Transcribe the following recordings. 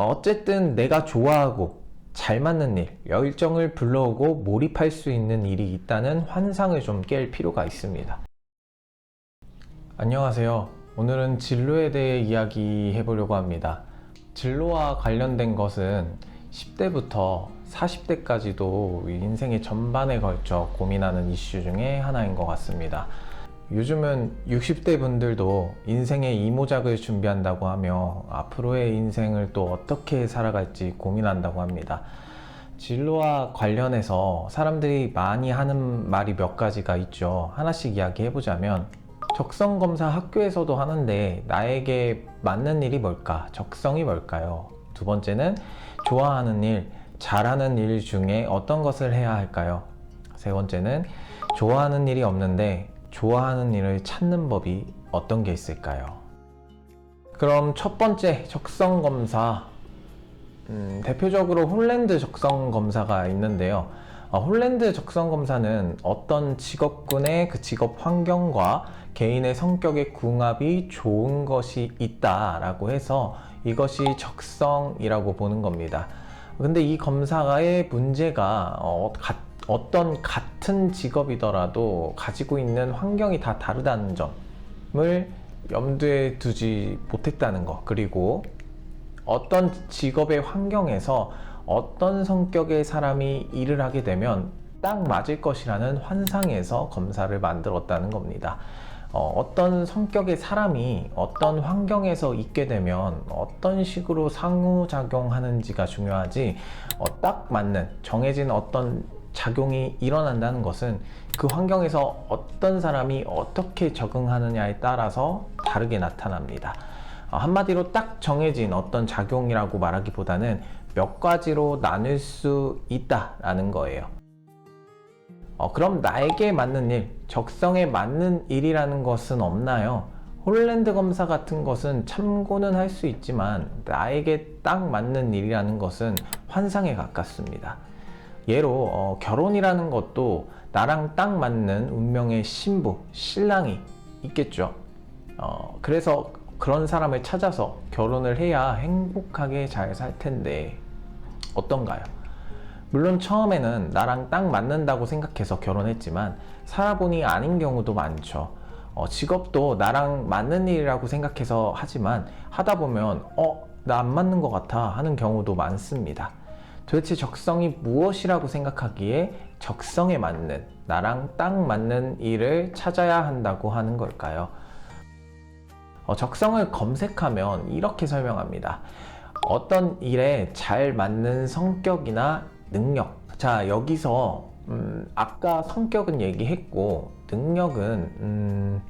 어쨌든 내가 좋아하고 잘 맞는 일, 열정을 불러오고 몰입할 수 있는 일이 있다는 환상을 좀 깰 필요가 있습니다. 안녕하세요. 오늘은 진로에 대해 이야기해 보려고 합니다. 진로와 관련된 것은 10대부터 40대까지도 인생의 전반에 걸쳐 고민하는 이슈 중에 하나인 것 같습니다. 요즘은 60대 분들도 인생의 이모작을 준비한다고 하며 앞으로의 인생을 또 어떻게 살아갈지 고민한다고 합니다. 진로와 관련해서 사람들이 많이 하는 말이 몇 가지가 있죠. 하나씩 이야기해보자면, 적성검사 학교에서도 하는데 나에게 맞는 일이 뭘까? 적성이 뭘까요? 두 번째는 좋아하는 일, 잘하는 일 중에 어떤 것을 해야 할까요? 세 번째는 좋아하는 일이 없는데 좋아하는 일을 찾는 법이 어떤 게 있을까요? 그럼 첫 번째 적성검사, 대표적으로 홀랜드 적성검사가 있는데요. 홀랜드 적성검사는 어떤 직업군의 그 직업 환경과 개인의 성격의 궁합이 좋은 것이 있다라고 해서 이것이 적성이라고 보는 겁니다. 근데 이 검사의 문제가 어떤 같은 직업이더라도 가지고 있는 환경이 다 다르다는 점을 염두에 두지 못했다는 것, 그리고 어떤 직업의 환경에서 어떤 성격의 사람이 일을 하게 되면 딱 맞을 것이라는 환상에서 검사를 만들었다는 겁니다. 어떤 성격의 사람이 어떤 환경에서 있게 되면 어떤 식으로 상호작용하는지가 중요하지, 딱 맞는 정해진 어떤 작용이 일어난다는 것은 그 환경에서 어떤 사람이 어떻게 적응하느냐에 따라서 다르게 나타납니다. 한마디로 딱 정해진 어떤 작용이라고 말하기보다는 몇 가지로 나눌 수 있다라는 거예요. 그럼 나에게 맞는 일, 적성에 맞는 일이라는 것은 없나요? 홀랜드 검사 같은 것은 참고는 할 수 있지만 나에게 딱 맞는 일이라는 것은 환상에 가깝습니다. 예로 결혼이라는 것도 나랑 딱 맞는 운명의 신부, 신랑이 있겠죠. 그래서 그런 사람을 찾아서 결혼을 해야 행복하게 잘 살 텐데 어떤가요? 물론 처음에는 나랑 딱 맞는다고 생각해서 결혼했지만 살아보니 아닌 경우도 많죠. 직업도 나랑 맞는 일이라고 생각해서 하지만 하다 보면 나 안 맞는 것 같아 하는 경우도 많습니다. 도대체 적성이 무엇이라고 생각하기에 적성에 맞는, 나랑 딱 맞는 일을 찾아야 한다고 하는 걸까요? 적성을 검색하면 이렇게 설명합니다. 어떤 일에 잘 맞는 성격이나 능력. 자, 여기서 아까 성격은 얘기했고 능력은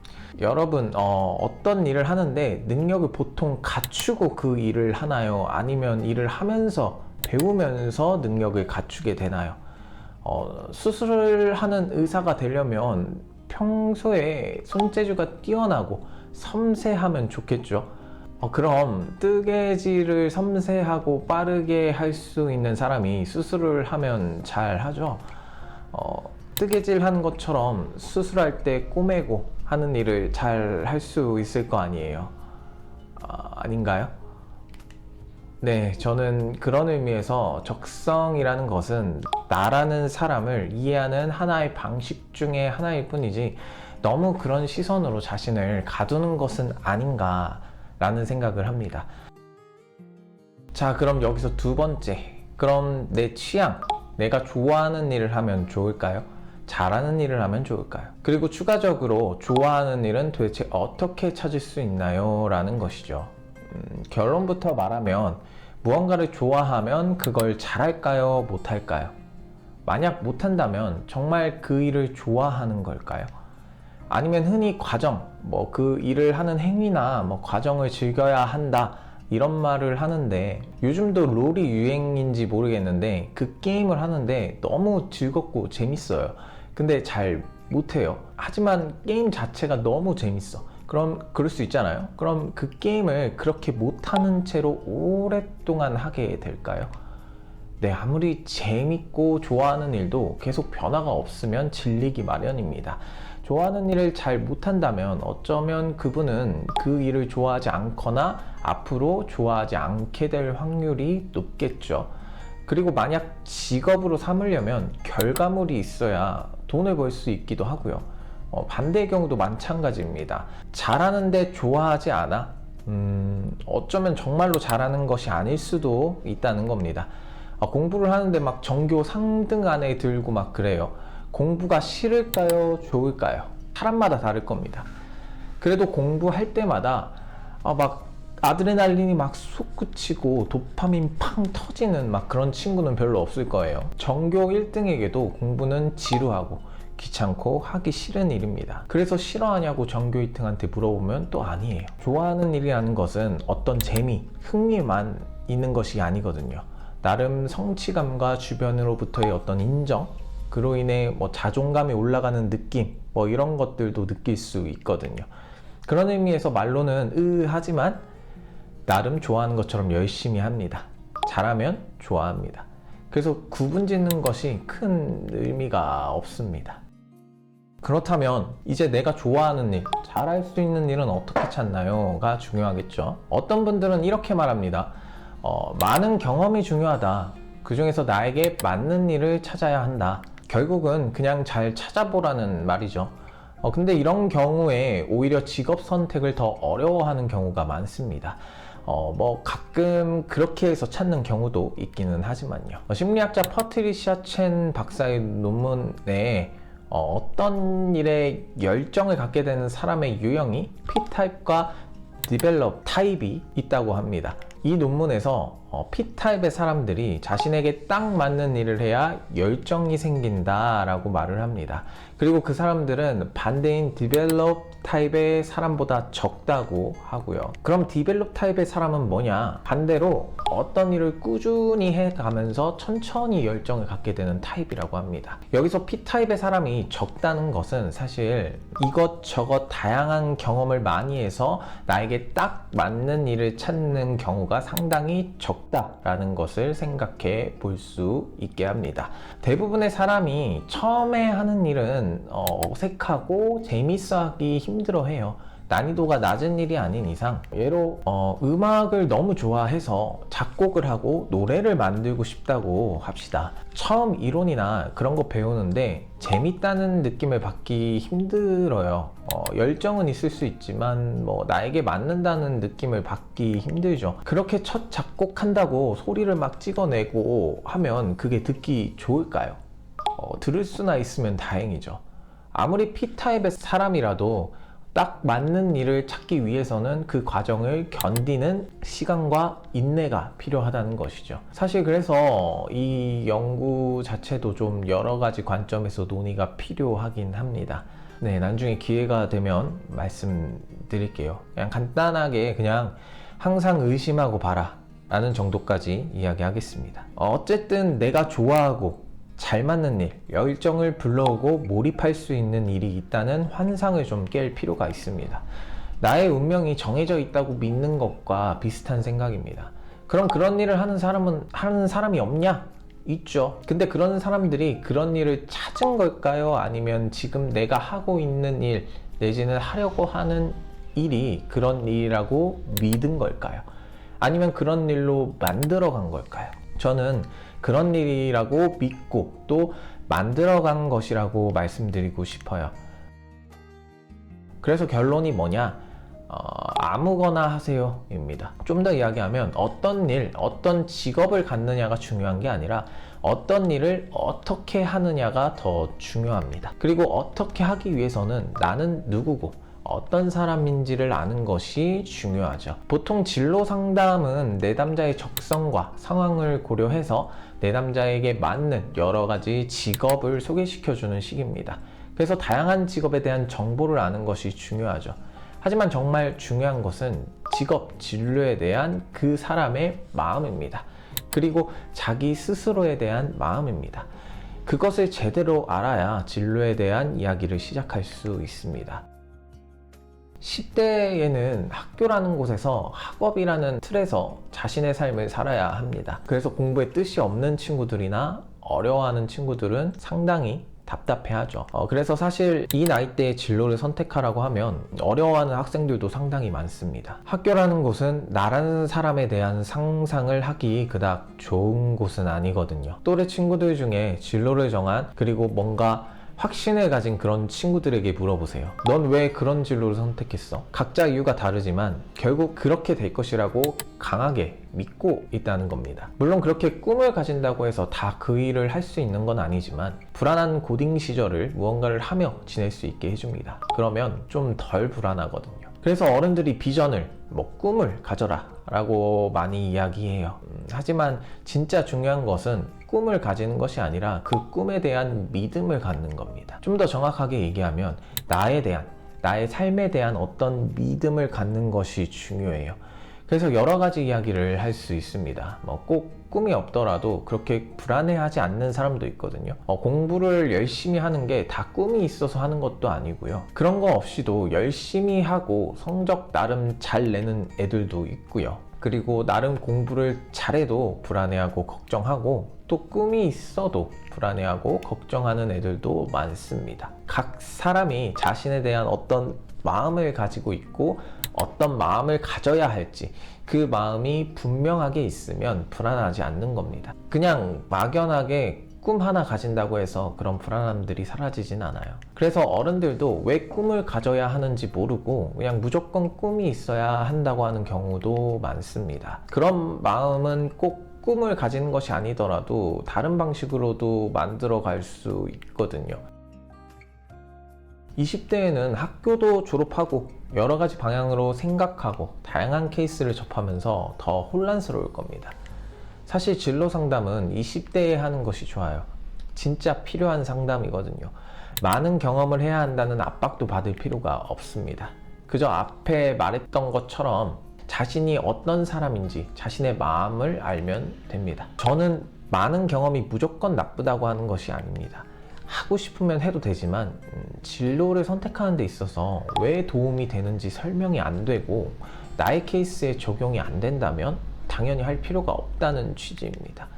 여러분 어떤 일을 하는데 능력을 보통 갖추고 그 일을 하나요? 아니면 일을 하면서 배우면서 능력을 갖추게 되나요? 수술을 하는 의사가 되려면 평소에 손재주가 뛰어나고 섬세하면 좋겠죠. 그럼 뜨개질을 섬세하고 빠르게 할 수 있는 사람이 수술을 하면 잘 하죠. 뜨개질 하는 것처럼 수술할 때 꼬매고 하는 일을 잘 할 수 있을 거 아니에요. 아닌가요? 네, 저는 그런 의미에서 적성이라는 것은 나라는 사람을 이해하는 하나의 방식 중에 하나일 뿐이지 너무 그런 시선으로 자신을 가두는 것은 아닌가 라는 생각을 합니다. 자, 그럼 여기서 두 번째, 그럼 내 취향, 내가 좋아하는 일을 하면 좋을까요? 잘하는 일을 하면 좋을까요? 그리고 추가적으로 좋아하는 일은 도대체 어떻게 찾을 수 있나요? 라는 것이죠. 결론부터 말하면 무언가를 좋아하면 그걸 잘할까요? 못할까요? 만약 못한다면 정말 그 일을 좋아하는 걸까요? 아니면 흔히 과정, 그 일을 하는 행위나 과정을 즐겨야 한다 이런 말을 하는데, 요즘도 롤이 유행인지 모르겠는데 그 게임을 하는데 너무 즐겁고 재밌어요. 근데 잘 못해요. 하지만 게임 자체가 너무 재밌어. 그럼 그럴 수 있잖아요. 그럼 그 게임을 그렇게 못하는 채로 오랫동안 하게 될까요? 아무리 재밌고 좋아하는 일도 계속 변화가 없으면 질리기 마련입니다. 좋아하는 일을 잘 못한다면 어쩌면 그분은 그 일을 좋아하지 않거나 앞으로 좋아하지 않게 될 확률이 높겠죠. 그리고 만약 직업으로 삼으려면 결과물이 있어야 돈을 벌 수 있기도 하고요. 반대의 경우도 마찬가지입니다. 잘하는데 좋아하지 않아? 어쩌면 정말로 잘하는 것이 아닐 수도 있다는 겁니다. 공부를 하는데 막 전교 상등 안에 들고 막 그래요. 공부가 싫을까요? 좋을까요? 사람마다 다를 겁니다. 그래도 공부할 때마다 막 아드레날린이 막 솟구치고 도파민 팡 터지는 막 그런 친구는 별로 없을 거예요. 전교 1등에게도 공부는 지루하고 귀찮고 하기 싫은 일입니다. 그래서 싫어하냐고 전교 1등한테 물어보면 또 아니에요. 좋아하는 일이라는 것은 어떤 재미, 흥미만 있는 것이 아니거든요. 나름 성취감과 주변으로부터의 어떤 인정, 그로 인해 뭐 자존감이 올라가는 느낌, 뭐 이런 것들도 느낄 수 있거든요. 그런 의미에서 말로는 하지만 나름 좋아하는 것처럼 열심히 합니다. 잘하면 좋아합니다. 그래서 구분 짓는 것이 큰 의미가 없습니다. 그렇다면 이제 내가 좋아하는 일, 잘할 수 있는 일은 어떻게 찾나요? 가 중요하겠죠. 어떤 분들은 이렇게 말합니다. 많은 경험이 중요하다. 그 중에서 나에게 맞는 일을 찾아야 한다. 결국은 그냥 잘 찾아보라는 말이죠. 근데 이런 경우에 오히려 직업 선택을 더 어려워하는 경우가 많습니다. 뭐 가끔 그렇게 해서 찾는 경우도 있기는 하지만요. 심리학자 퍼트리시아 첸 박사의 논문에 어떤 일에 열정을 갖게 되는 사람의 유형이 P타입과 Develop 타입이 있다고 합니다. 이 논문에서 P타입의 사람들이 자신에게 딱 맞는 일을 해야 열정이 생긴다 라고 말을 합니다. 그리고 그 사람들은 반대인 Develop 타입의 사람보다 적다고 하고요. 그럼 Develop 타입의 사람은 뭐냐? 반대로 어떤 일을 꾸준히 해가면서 천천히 열정을 갖게 되는 타입이라고 합니다. 여기서 P타입의 사람이 적다는 것은 사실 이것저것 다양한 경험을 많이 해서 나에게 딱 맞는 일을 찾는 경우가 상당히 적다라는 것을 생각해 볼 수 있게 합니다. 대부분의 사람이 처음에 하는 일은 어색하고 재밌어하기 힘들어해요. 난이도가 낮은 일이 아닌 이상, 예로 음악을 너무 좋아해서 작곡을 하고 노래를 만들고 싶다고 합시다. 처음 이론이나 그런 거 배우는데 재밌다는 느낌을 받기 힘들어요. 열정은 있을 수 있지만 나에게 맞는다는 느낌을 받기 힘들죠. 그렇게 첫 작곡한다고 소리를 막 찍어내고 하면 그게 듣기 좋을까요? 들을 수나 있으면 다행이죠. 아무리 P타입의 사람이라도 딱 맞는 일을 찾기 위해서는 그 과정을 견디는 시간과 인내가 필요하다는 것이죠. 사실 그래서 이 연구 자체도 좀 여러 가지 관점에서 논의가 필요하긴 합니다. 네, 나중에 기회가 되면 말씀드릴게요. 그냥 간단하게 그냥 항상 의심하고 봐라 라는 정도까지 이야기하겠습니다. 어쨌든 내가 좋아하고 잘 맞는 일, 열정을 불러오고 몰입할 수 있는 일이 있다는 환상을 좀 깰 필요가 있습니다. 나의 운명이 정해져 있다고 믿는 것과 비슷한 생각입니다. 그럼 그런 일을 하는 사람이 없냐? 있죠. 근데 그런 사람들이 그런 일을 찾은 걸까요? 아니면 지금 내가 하고 있는 일, 내지는 하려고 하는 일이 그런 일이라고 믿은 걸까요? 아니면 그런 일로 만들어간 걸까요? 저는 그런 일이라고 믿고 또 만들어간 것이라고 말씀드리고 싶어요. 그래서 결론이 뭐냐? 아무거나 하세요 입니다. 좀 더 이야기하면 어떤 일, 어떤 직업을 갖느냐가 중요한 게 아니라 어떤 일을 어떻게 하느냐가 더 중요합니다. 그리고 어떻게 하기 위해서는 나는 누구고 어떤 사람인지를 아는 것이 중요하죠. 보통 진로 상담은 내담자의 적성과 상황을 고려해서 내담자에게 맞는 여러 가지 직업을 소개시켜주는 식입니다. 그래서 다양한 직업에 대한 정보를 아는 것이 중요하죠. 하지만 정말 중요한 것은 직업, 진로에 대한 그 사람의 마음입니다. 그리고 자기 스스로에 대한 마음입니다. 그것을 제대로 알아야 진로에 대한 이야기를 시작할 수 있습니다. 10대에는 학교라는 곳에서 학업이라는 틀에서 자신의 삶을 살아야 합니다. 그래서 공부에 뜻이 없는 친구들이나 어려워하는 친구들은 상당히 답답해하죠. 그래서 사실 이 나이대의 진로를 선택하라고 하면 어려워하는 학생들도 상당히 많습니다. 학교라는 곳은 나라는 사람에 대한 상상을 하기 그닥 좋은 곳은 아니거든요. 또래 친구들 중에 진로를 정한, 그리고 뭔가 확신을 가진 그런 친구들에게 물어보세요. 넌 왜 그런 진로를 선택했어? 각자 이유가 다르지만 결국 그렇게 될 것이라고 강하게 믿고 있다는 겁니다. 물론 그렇게 꿈을 가진다고 해서 다 그 일을 할 수 있는 건 아니지만 불안한 고딩 시절을 무언가를 하며 지낼 수 있게 해줍니다. 그러면 좀 덜 불안하거든요. 그래서 어른들이 비전을, 꿈을 가져라 라고 많이 이야기해요. 하지만 진짜 중요한 것은 꿈을 가지는 것이 아니라 그 꿈에 대한 믿음을 갖는 겁니다. 좀 더 정확하게 얘기하면 나의 삶에 대한 어떤 믿음을 갖는 것이 중요해요. 그래서 여러 가지 이야기를 할 수 있습니다. 꼭 꿈이 없더라도 그렇게 불안해하지 않는 사람도 있거든요. 공부를 열심히 하는 게 다 꿈이 있어서 하는 것도 아니고요. 그런 거 없이도 열심히 하고 성적 나름 잘 내는 애들도 있고요. 그리고 나름 공부를 잘해도 불안해하고 걱정하고, 또 꿈이 있어도 불안해하고 걱정하는 애들도 많습니다. 각 사람이 자신에 대한 어떤 마음을 가지고 있고 어떤 마음을 가져야 할지 그 마음이 분명하게 있으면 불안하지 않는 겁니다. 그냥 막연하게 꿈 하나 가진다고 해서 그런 불안함들이 사라지진 않아요. 그래서 어른들도 왜 꿈을 가져야 하는지 모르고 그냥 무조건 꿈이 있어야 한다고 하는 경우도 많습니다. 그런 마음은 꼭 꿈을 가지는 것이 아니더라도 다른 방식으로도 만들어 갈 수 있거든요. 20대에는 학교도 졸업하고 여러 가지 방향으로 생각하고 다양한 케이스를 접하면서 더 혼란스러울 겁니다. 사실 진로 상담은 20대에 하는 것이 좋아요. 진짜 필요한 상담이거든요. 많은 경험을 해야 한다는 압박도 받을 필요가 없습니다. 그저 앞에 말했던 것처럼 자신이 어떤 사람인지 자신의 마음을 알면 됩니다. 저는 많은 경험이 무조건 나쁘다고 하는 것이 아닙니다. 하고 싶으면 해도 되지만 진로를 선택하는 데 있어서 왜 도움이 되는지 설명이 안 되고 나의 케이스에 적용이 안 된다면 당연히 할 필요가 없다는 취지입니다.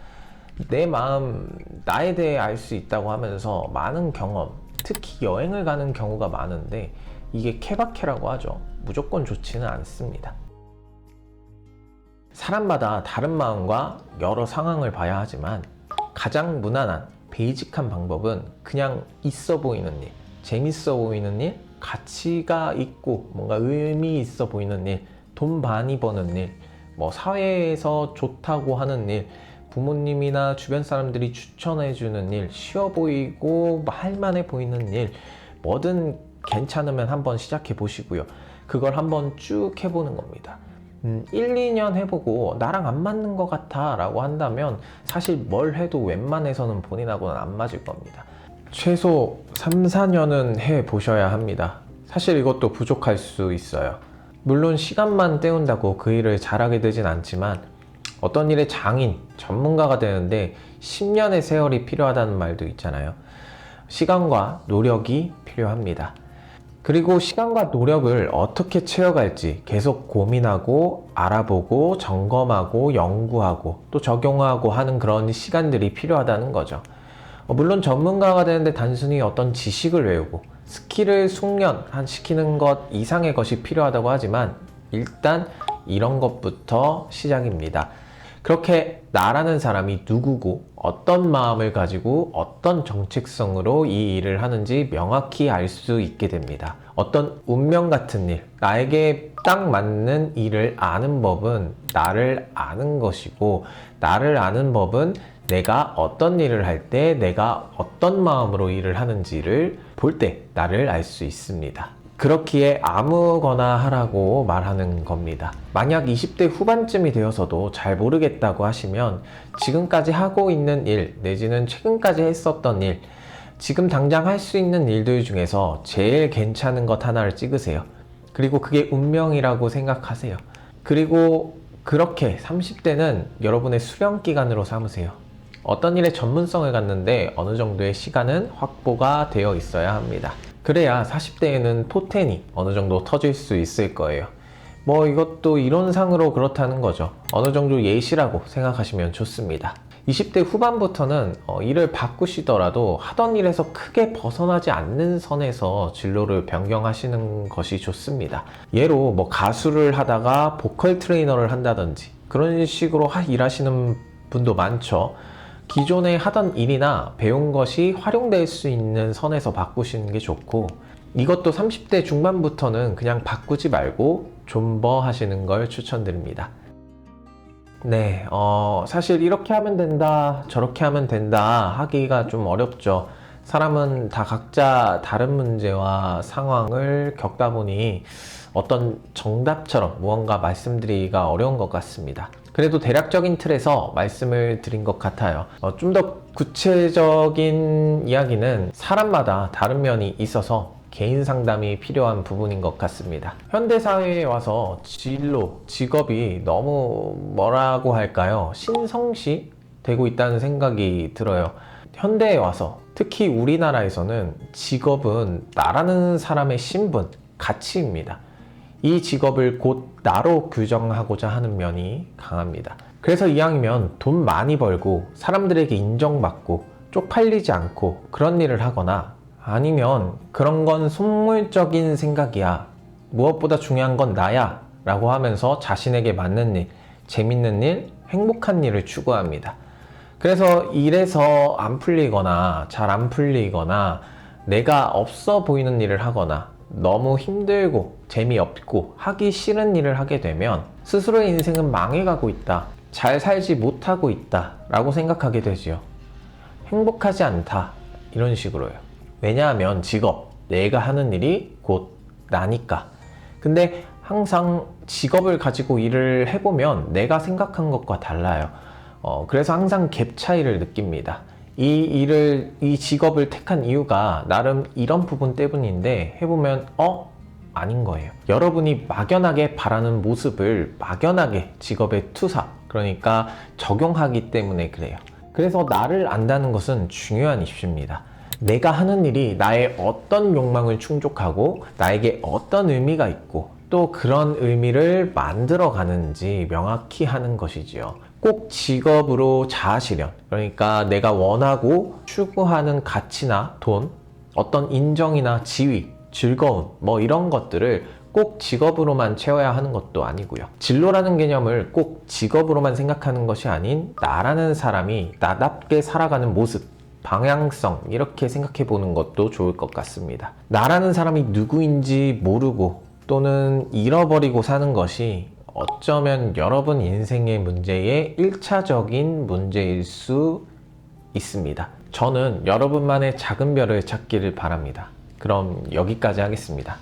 내 마음, 나에 대해 알 수 있다고 하면서 많은 경험, 특히 여행을 가는 경우가 많은데 이게 케바케라고 하죠. 무조건 좋지는 않습니다. 사람마다 다른 마음과 여러 상황을 봐야 하지만 가장 무난한 베이직한 방법은 그냥 있어 보이는 일, 재밌어 보이는 일, 가치가 있고 뭔가 의미 있어 보이는 일, 돈 많이 버는 일, 사회에서 좋다고 하는 일, 부모님이나 주변 사람들이 추천해 주는 일, 쉬워 보이고 할만해 보이는 일, 뭐든 괜찮으면 한번 시작해 보시고요. 그걸 한번 쭉 해보는 겁니다. 1, 2년 해보고 나랑 안 맞는 것 같아 라고 한다면 사실 뭘 해도 웬만해서는 본인하고는 안 맞을 겁니다. 최소 3, 4년은 해보셔야 합니다. 사실 이것도 부족할 수 있어요. 물론 시간만 때운다고 그 일을 잘하게 되진 않지만 어떤 일의 장인, 전문가가 되는데 10년의 세월이 필요하다는 말도 있잖아요. 시간과 노력이 필요합니다. 그리고 시간과 노력을 어떻게 채워갈지 계속 고민하고 알아보고 점검하고 연구하고 또 적용하고 하는 그런 시간들이 필요하다는 거죠. 물론 전문가가 되는데 단순히 어떤 지식을 외우고 스킬을 숙련시키는 것 이상의 것이 필요하다고 하지만 일단 이런 것부터 시작입니다. 그렇게 나라는 사람이 누구고 어떤 마음을 가지고 어떤 정체성으로 이 일을 하는지 명확히 알 수 있게 됩니다. 어떤 운명 같은 일, 나에게 딱 맞는 일을 아는 법은 나를 아는 것이고, 나를 아는 법은 내가 어떤 일을 할 때 내가 어떤 마음으로 일을 하는지를 볼 때 나를 알 수 있습니다. 그렇기에 아무거나 하라고 말하는 겁니다. 만약 20대 후반쯤이 되어서도 잘 모르겠다고 하시면 지금까지 하고 있는 일 내지는 최근까지 했었던 일, 지금 당장 할 수 있는 일들 중에서 제일 괜찮은 것 하나를 찍으세요. 그리고 그게 운명이라고 생각하세요. 그리고 그렇게 30대는 여러분의 수련 기간으로 삼으세요. 어떤 일에 전문성을 갖는데 어느 정도의 시간은 확보가 되어 있어야 합니다. 그래야 40대에는 포텐이 어느 정도 터질 수 있을 거예요. 뭐 이것도 이론상으로 그렇다는 거죠. 어느 정도 예시라고 생각하시면 좋습니다. 20대 후반부터는 일을 바꾸시더라도 하던 일에서 크게 벗어나지 않는 선에서 진로를 변경하시는 것이 좋습니다. 예로 뭐 가수를 하다가 보컬 트레이너를 한다든지 그런 식으로 일하시는 분도 많죠. 기존에 하던 일이나 배운 것이 활용될 수 있는 선에서 바꾸시는 게 좋고, 이것도 30대 중반부터는 그냥 바꾸지 말고 존버 하시는 걸 추천드립니다. 네, 사실 이렇게 하면 된다, 저렇게 하면 된다 하기가 좀 어렵죠. 사람은 다 각자 다른 문제와 상황을 겪다 보니 어떤 정답처럼 무언가 말씀드리기가 어려운 것 같습니다. 그래도 대략적인 틀에서 말씀을 드린 것 같아요. 좀 더 구체적인 이야기는 사람마다 다른 면이 있어서 개인 상담이 필요한 부분인 것 같습니다. 현대사회에 와서 진로, 직업이 너무 뭐라고 할까요? 신성시 되고 있다는 생각이 들어요. 현대에 와서 특히 우리나라에서는 직업은 나라는 사람의 신분, 가치입니다. 이 직업을 곧 나로 규정하고자 하는 면이 강합니다. 그래서 이왕이면 돈 많이 벌고 사람들에게 인정받고 쪽팔리지 않고 그런 일을 하거나, 아니면 그런 건 속물적인 생각이야, 무엇보다 중요한 건 나야 라고 하면서 자신에게 맞는 일, 재밌는 일, 행복한 일을 추구합니다. 그래서 일에서 안 풀리거나 잘 안 풀리거나 내가 없어 보이는 일을 하거나 너무 힘들고 재미없고 하기 싫은 일을 하게 되면 스스로의 인생은 망해가고 있다, 잘 살지 못하고 있다 라고 생각하게 되지요. 행복하지 않다, 이런 식으로요. 왜냐하면 직업, 내가 하는 일이 곧 나니까. 근데 항상 직업을 가지고 일을 해보면 내가 생각한 것과 달라요. 그래서 항상 갭 차이를 느낍니다. 이 직업을 택한 이유가 나름 이런 부분 때문인데 해보면 아닌 거예요. 여러분이 막연하게 바라는 모습을 막연하게 직업에 투사, 그러니까 적용하기 때문에 그래요. 그래서 나를 안다는 것은 중요한 이슈입니다. 내가 하는 일이 나의 어떤 욕망을 충족하고 나에게 어떤 의미가 있고 또 그런 의미를 만들어 가는지 명확히 하는 것이지요. 꼭 직업으로 자아실현, 그러니까 내가 원하고 추구하는 가치나 돈, 어떤 인정이나 지위, 즐거움, 뭐 이런 것들을 꼭 직업으로만 채워야 하는 것도 아니고요. 진로라는 개념을 꼭 직업으로만 생각하는 것이 아닌 나라는 사람이 나답게 살아가는 모습, 방향성, 이렇게 생각해 보는 것도 좋을 것 같습니다. 나라는 사람이 누구인지 모르고 또는 잃어버리고 사는 것이 어쩌면 여러분 인생의 문제의 1차적인 문제일 수 있습니다. 저는 여러분만의 작은 별을 찾기를 바랍니다. 그럼 여기까지 하겠습니다.